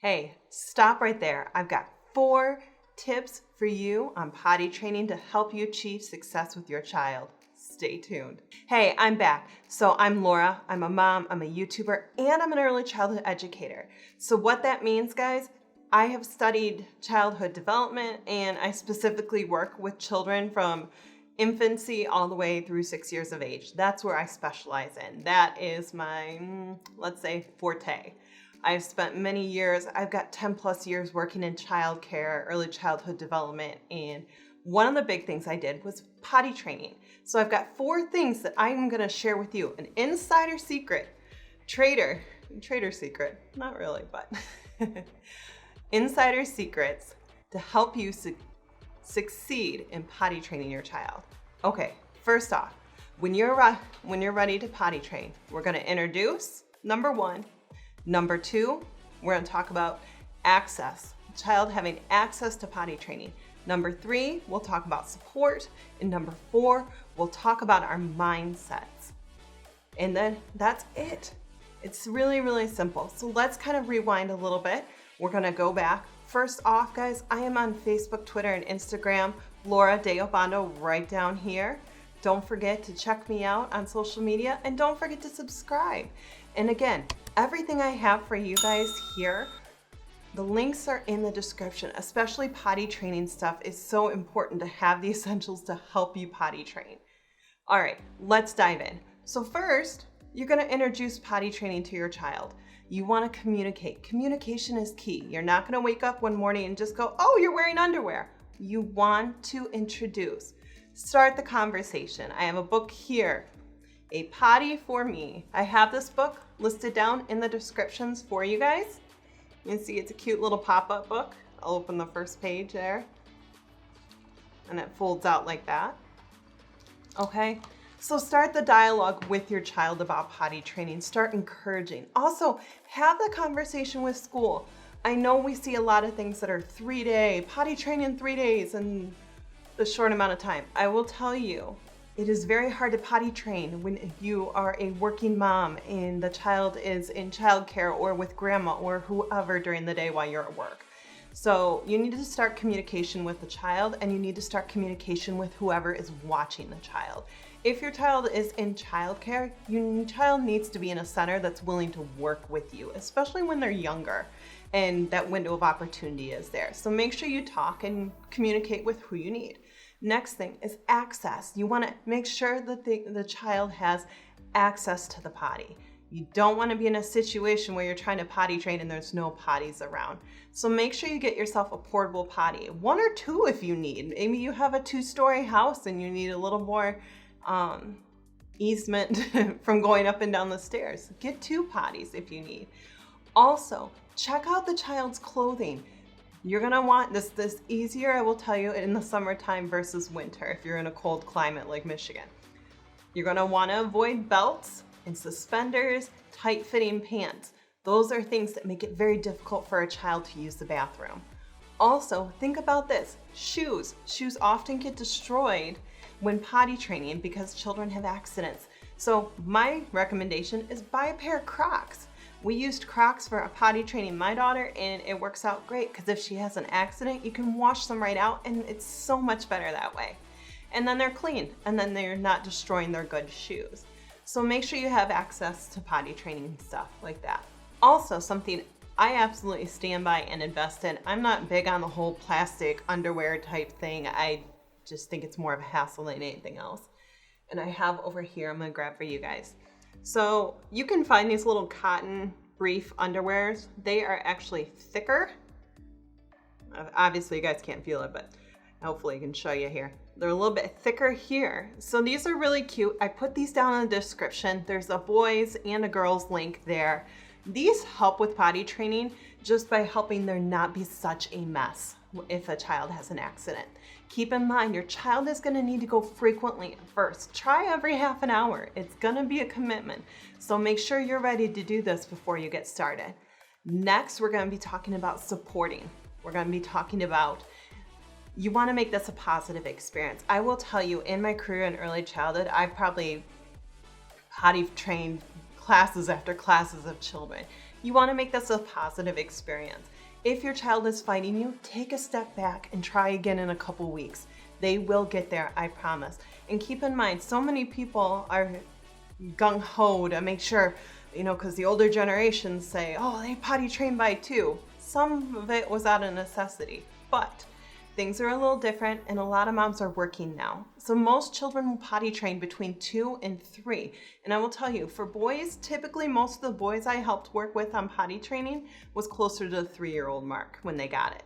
Hey, stop right there. I've got 4 tips for you on potty training to help you achieve success with your child. Stay tuned. Hey, I'm back. So I'm Laura. I'm a mom, I'm a YouTuber, and I'm an early childhood educator. So what that means, guys, I have studied childhood development, and I specifically work with children from infancy all the way through 6 years of age. That's where I specialize in. That is my, let's say, forte. I've spent many years, I've got 10 plus years working in childcare, early childhood development, and one of the big things I did was potty training. So I've got 4 things that I'm gonna share with you. An insider secret, trader secret, not really, but insider secrets to help you succeed in potty training your child. Okay, first off, when you're ready to potty train, we're gonna introduce number 1. Number 2, we're going to talk about access, child having access to potty training. Number 3, we'll talk about support. And number 4, we'll talk about our mindsets. And then that's it. It's really, really simple. So let's kind of rewind a little bit. We're going to go back. First off, guys, I am on Facebook, Twitter, and Instagram, Laura Deobando, right down here. Don't forget to check me out on social media, and don't forget to subscribe. And again, everything I have for you guys here, the links are in the description. Especially potty training stuff is so important to have the essentials to help you potty train. All right, let's dive in. So first, you're gonna introduce potty training to your child. You wanna communicate. Communication is key. You're not gonna wake up one morning and just go, oh, you're wearing underwear. You want to introduce. Start the conversation. I have a book here, A Potty for Me. I have this book listed down in the descriptions for you guys. You can see it's a cute little pop-up book. I'll open the first page there. And it folds out like that. Okay, so start the dialogue with your child about potty training. Start encouraging. Also, have the conversation with school. I know we see a lot of things that are 3-day, potty training in 3 days, and a short amount of time. I will tell you, it is very hard to potty train when you are a working mom and the child is in childcare or with grandma or whoever during the day while you're at work. So you need to start communication with the child, and you need to start communication with whoever is watching the child. If your child is in childcare, your child needs to be in a center that's willing to work with you, especially when they're younger and that window of opportunity is there. So make sure you talk and communicate with who you need. Next thing is access. You want to make sure that the child has access to the potty. You don't want to be in a situation where you're trying to potty train and there's no potties around. So make sure you get yourself a portable potty, 1 or 2 if you need. Maybe you have a 2-story house and you need a little more easement from going up and down the stairs. Get 2 potties if you need. Also, check out the child's clothing. You're gonna want this easier, I will tell you, in the summertime versus winter if you're in a cold climate like Michigan. You're gonna wanna avoid belts and suspenders, tight-fitting pants. Those are things that make it very difficult for a child to use the bathroom. Also, think about this, shoes. Shoes often get destroyed when potty training because children have accidents. So my recommendation is buy a pair of Crocs. We used Crocs for potty training my daughter, and it works out great because if she has an accident, you can wash them right out, and it's so much better that way. And then they're clean, and then they're not destroying their good shoes. So make sure you have access to potty training stuff like that. Also, something I absolutely stand by and invest in. I'm not big on the whole plastic underwear type thing. I just think it's more of a hassle than anything else. And I have over here, I'm gonna grab for you guys. So you can find these little cotton brief underwears. They are actually thicker. Obviously you guys can't feel it, but hopefully I can show you here. They're a little bit thicker here. So these are really cute. I put these down in the description. There's a boys and a girls link there. These help with potty training just by helping there not be such a mess if a child has an accident. Keep in mind, your child is gonna need to go frequently at first. Try every half an hour. It's gonna be a commitment. So make sure you're ready to do this before you get started. Next, we're gonna be talking about supporting. We're gonna be talking about, you wanna make this a positive experience. I will tell you, in my career in early childhood, I've probably potty trained classes after classes of children. You want to make this a positive experience. If your child is fighting you, take a step back and try again in a couple weeks. They will get there, I promise. And keep in mind, so many people are gung-ho to make sure, because the older generations say, oh, they potty trained by 2. Some of it was out of necessity, but things are a little different and a lot of moms are working now. So most children will potty train between 2 and 3. And I will tell you, for boys, typically most of the boys I helped work with on potty training was closer to the 3-year-old mark when they got it.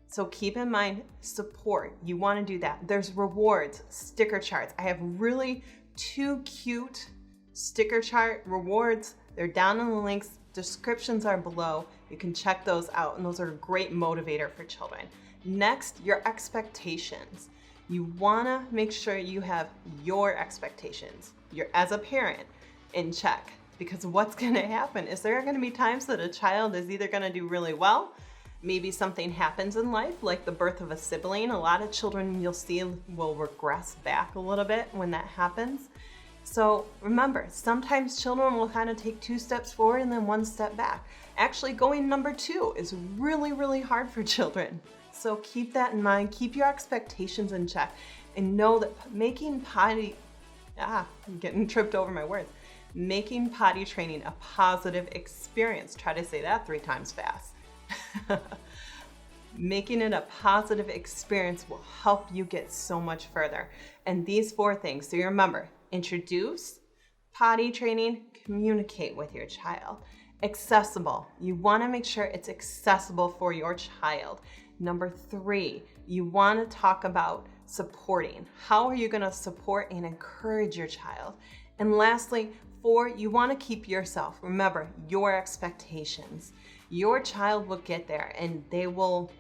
So keep in mind, support. You want to do that. There's rewards, sticker charts. I have really 2 cute sticker chart rewards. They're down in the links. Descriptions are below. You can check those out, and those are a great motivator for children. Next, your expectations. You want to make sure you have your expectations, as a parent, in check, because what's going to happen is there are going to be times that a child is either going to do really well, maybe something happens in life, like the birth of a sibling. A lot of children you'll see will regress back a little bit when that happens. So remember, sometimes children will kind of take 2 steps forward and then 1 step back. Actually, going number 2 is really, really hard for children. So keep that in mind, keep your expectations in check, and know that making potty, I'm getting tripped over my words, making potty training a positive experience. Try to say that 3 times fast. Making it a positive experience will help you get so much further. And these 4 things, so you remember, introduce, potty training, communicate with your child. Accessible, you want to make sure it's accessible for your child. Number 3, you want to talk about supporting. How are you going to support and encourage your child? And lastly, 4, you want to keep yourself. Remember, your expectations. Your child will get there, and it will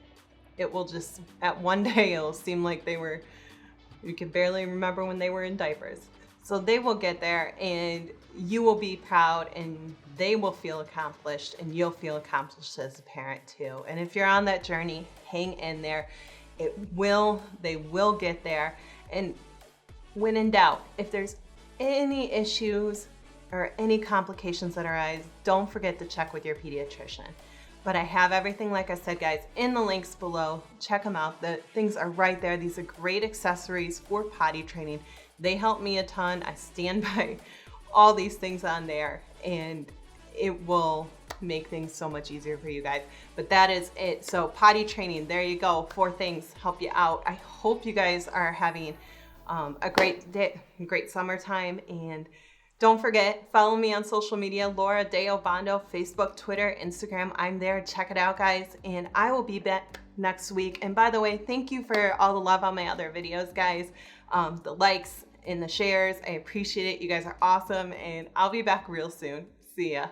just, at one day, it'll seem like you can barely remember when they were in diapers. So they will get there, and you will be proud, and they will feel accomplished, and you'll feel accomplished as a parent too. And if you're on that journey, hang in there. They will get there. And when in doubt, if there's any issues or any complications that arise, don't forget to check with your pediatrician. But I have everything, like I said, guys, in the links below. Check them out. The things are right there. These are great accessories for potty training. They help me a ton. I stand by all these things on there, and it will make things so much easier for you guys. But that is it. So potty training, there you go. 4 things help you out. I hope you guys are having a great day, great summertime. And don't forget, follow me on social media, Laura De Obando, Facebook, Twitter, Instagram. I'm there. Check it out, guys. And I will be back next week. And by the way, thank you for all the love on my other videos, guys. The likes and the shares. I appreciate it. You guys are awesome. And I'll be back real soon. See ya.